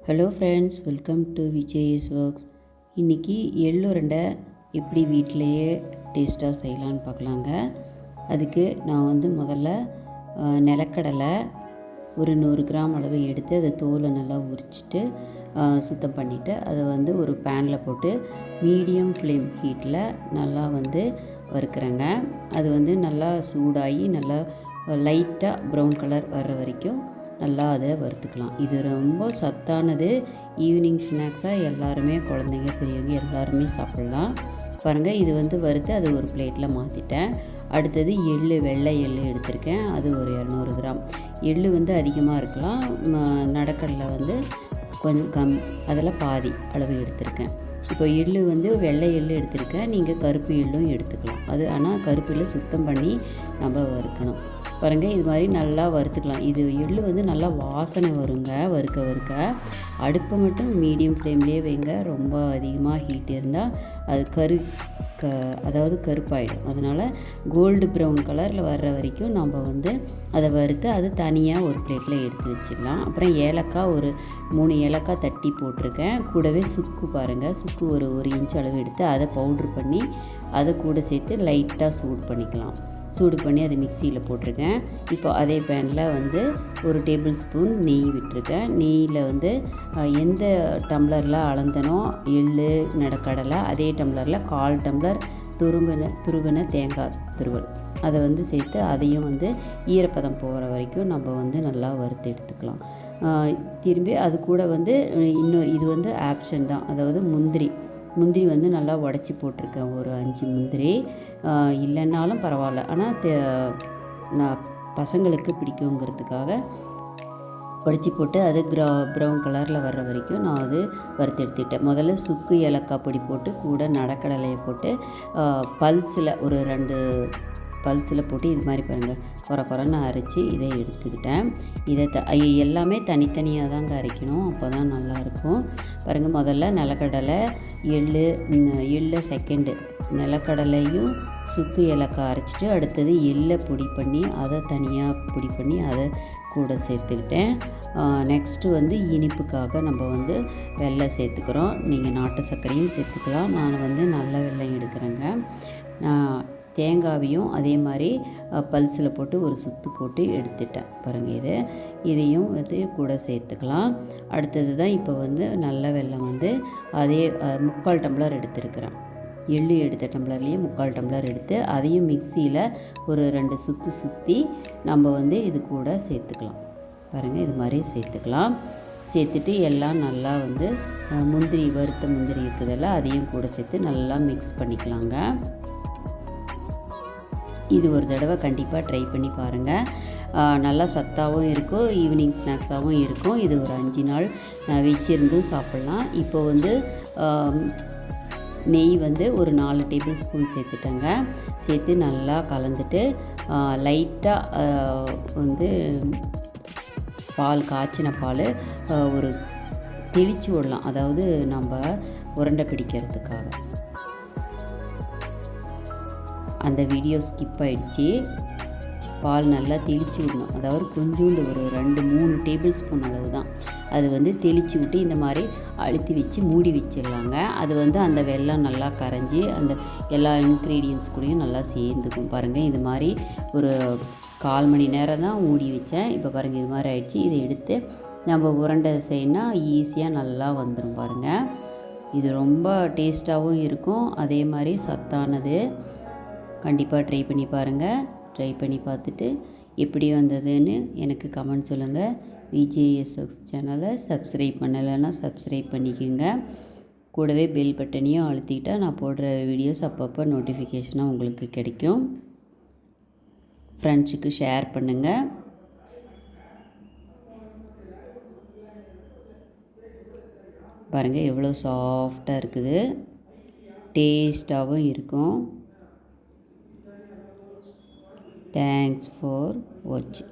Hello friends, welcome to VJS works. இன்றைக்கி எள்ளு உருண்டை எப்படி வீட்டிலையே டேஸ்ட்டாக செய்யலான்னு பார்க்கலாங்க. அதுக்கு நான் முதல்ல நிலக்கடலை ஒரு 100 கிராம் அளவு எடுத்து அதை தோலை நல்லா உரிச்சிட்டு சுத்தம் பண்ணிவிட்டு அதை ஒரு பேனில் போட்டு மீடியம் ஃப்ளேம் ஹீட்டில் நல்லா வறுக்கிறேங்க. அது நல்லா சூடாகி நல்லா லைட்டாக ப்ரௌன் கலர் வர்ற வரைக்கும் நல்லா அதை வறுத்துக்கலாம். இது ரொம்ப சத்தானது. ஈவினிங் ஸ்நாக்ஸாக எல்லாருமே, குழந்தைங்க பெரியவங்க எல்லாருமே சாப்பிட்லாம். பாருங்கள், இது வறுத்து அது ஒரு பிளேட்டில் மாற்றிட்டேன். அடுத்தது வெள்ளை எள்ளு எடுத்திருக்கேன். அது ஒரு 200 கிராம். எள்ளு அதிகமாக இருக்கலாம். நடக்கடலை கொஞ்சம் அதில் பாதி அளவு எடுத்திருக்கேன். இப்போ எள்ளு வெள்ளை எள்ளு எடுத்திருக்கேன். நீங்கள் கருப்பு எள்ளும் எடுத்துக்கலாம். ஆனால் கருப்பு எள்ளு சுத்தம் பண்ணி நம்ம வறுக்கணும். பாருங்கள், இது மாதிரி நல்லா வறுத்துக்கலாம். இது எள்ளு நல்லா வாசனை வருங்க. வறுக்க அடுப்பை மட்டும் மீடியம் ஃப்ளேம்லேயே வைங்க. ரொம்ப அதிகமாக ஹீட் இருந்தால் அது அதாவது கருப்பாயிடும். அதனால் கோல்டு ப்ரௌன் கலரில் வர்ற வரைக்கும் நம்ம அதை வறுத்து அது தனியாக ஒரு பிளேட்டில் எடுத்து வச்சிடலாம். அப்புறம் ஏலக்காய் ஒரு 3 ஏலக்காய் தட்டி போட்டிருக்கேன். கூடவே சுக்கு பாருங்கள், சுக்கு ஒரு 1 இன்ச் அளவு எடுத்து அதை பவுட்ரு பண்ணி அதை கூட சேர்த்து லைட்டாக சூடு பண்ணி அதை மிக்சியில் போட்டிருக்கேன். இப்போ அதே பேனில் ஒரு டேபிள் ஸ்பூன் நெய் விட்டுருக்கேன். நெய்யில் எந்த டம்ளரில் அளந்தனோ எள்ளு நடக்கடலை, அதே டம்ளரில் 1/4 டம்ளர் துருவின தேங்காய் துருவல் அதை சேர்த்து அதையும் ஈரப்பதம் போகிற வரைக்கும் நம்ம நல்லா வறுத்து எடுத்துக்கலாம். திரும்பி அது கூட இன்னும் இது ஆப்ஷன் தான். அதாவது முந்திரி நல்லா உடச்சி போட்டிருக்கேன். ஒரு 5 முந்திரி. இல்லைன்னாலும் பரவாயில்ல, ஆனால் நான் பசங்களுக்கு பிடிக்குங்கிறதுக்காக உடச்சி போட்டு அது ப்ரௌன் கலரில் வர்ற வரைக்கும் நான் வறுத்து எடுத்துக்கிட்டேன். முதல்ல சுக்கு ஏலக்காய் பொடி போட்டு கூட நடக்கடலையை போட்டு பல்ஸில் ஒரு 2 பல்ஸில் போட்டு இது மாதிரி பாருங்கள் குறைன்னு அரைச்சி இதை எடுத்துக்கிட்டேன். எல்லாமே தனித்தனியாக தாங்க அரைக்கணும், அப்போ தான் நல்லாயிருக்கும். பாருங்கள், முதல்ல நிலக்கடலை எள்ளு செகண்டு நிலக்கடலையும் சுக்கு ஏலக்காய் அரைச்சிட்டு அடுத்தது எள்ளை பொடி பண்ணி அதை தனியாக பொடி பண்ணி அதை கூட சேர்த்துக்கிட்டேன். நெக்ஸ்ட்டு இனிப்புக்காக நம்ம வெல்லம் சேர்த்துக்கிறோம். நீங்கள் நாட்டு சர்க்கரையும் சேர்த்துக்கலாம். நான் நல்ல வெல்லம் எடுக்கிறேங்க. தேங்காவையும் அதே மாதிரி பல்ஸில் போட்டு ஒரு சுற்று போட்டு எடுத்துட்டேன். பாருங்கள், இதையும் கூட சேர்த்துக்கலாம். அடுத்தது தான் இப்போ நல்ல வெல்லம் அதே 3/4 டம்ளர் எடுத்துருக்கிறேன். எள்ளு எடுத்த டம்ளர்லேயே 3/4 டம்ளர் எடுத்து அதையும் மிக்சியில் ஒரு 2 சுற்றி நம்ம இது கூட சேர்த்துக்கலாம். பாருங்கள், இது மாதிரி சேர்த்துக்கலாம். சேர்த்துட்டு எல்லாம் நல்லா வறுத்த முந்திரி இருக்குதில்ல, அதையும் கூட சேர்த்து நல்லா மிக்ஸ் பண்ணிக்கலாங்க. இது ஒரு தடவை கண்டிப்பாக ட்ரை பண்ணி பாருங்கள். நல்லா சத்தாகவும் இருக்கும், ஈவினிங் ஸ்நாக்ஸாகவும் இருக்கும். இது ஒரு 5 நாள் வச்சிருந்தும் சாப்பிட்லாம். இப்போ நெய் ஒரு 4 டேபிள் ஸ்பூன் சேர்த்துட்டேங்க. சேர்த்து நல்லா கலந்துட்டு லைட்டாக பால், காய்ச்சின பால் ஒரு தெளித்து விடலாம். அதாவது நம்ம உருண்டை பிடிக்கிறதுக்காக. அந்த வீடியோ ஸ்கிப் ஆகிடுச்சு. பால் நல்லா தெளித்து விடணும். அதாவது கொஞ்சோண்டு ஒரு 2-3 டேபிள் ஸ்பூன் அளவு தான். அது தெளித்து விட்டு இந்த மாதிரி அழுத்தி வச்சு மூடி வச்சிடலாங்க. அது அந்த வெல்லம் நல்லா கரைஞ்சி அந்த எல்லா இன்க்ரீடியன்ஸ் கூடயும் நல்லா சேர்ந்துக்கும். பாருங்கள், இது மாதிரி ஒரு 1/4 மணி நேரம் தான் மூடி வச்சேன். இப்போ பாருங்கள், இது மாதிரி ஆயிடுச்சு. இதை எடுத்து நம்ம உருண்டை செய்யணும், ஈஸியாக நல்லா வந்துடும். பாருங்கள், இது ரொம்ப டேஸ்ட்டாகவும் இருக்கும், அதே மாதிரி சத்தானது. கண்டிப்பாக ட்ரை பண்ணி பாருங்கள். ட்ரை பண்ணி பார்த்துட்டு எப்படி வந்ததுன்னு எனக்கு கமெண்ட் சொல்லுங்கள். விஜேஎஸ் ஒர்க்ஸ் சேனலை சப்ஸ்கிரைப் பண்ணலைன்னா சப்ஸ்கிரைப் பண்ணிக்கோங்க. கூடவே பெல் பட்டனையும் அழுத்திக்கிட்டால் நான் போடுற வீடியோஸ் அப்பப்போ நோட்டிஃபிகேஷனாக உங்களுக்கு கிடைக்கும். ஃப்ரெண்ட்ஸுக்கு ஷேர் பண்ணுங்கள். பாருங்கள், எவ்வளோ சாஃப்டாக இருக்குது, டேஸ்ட்டாகவும் இருக்கும். Thanks for watching.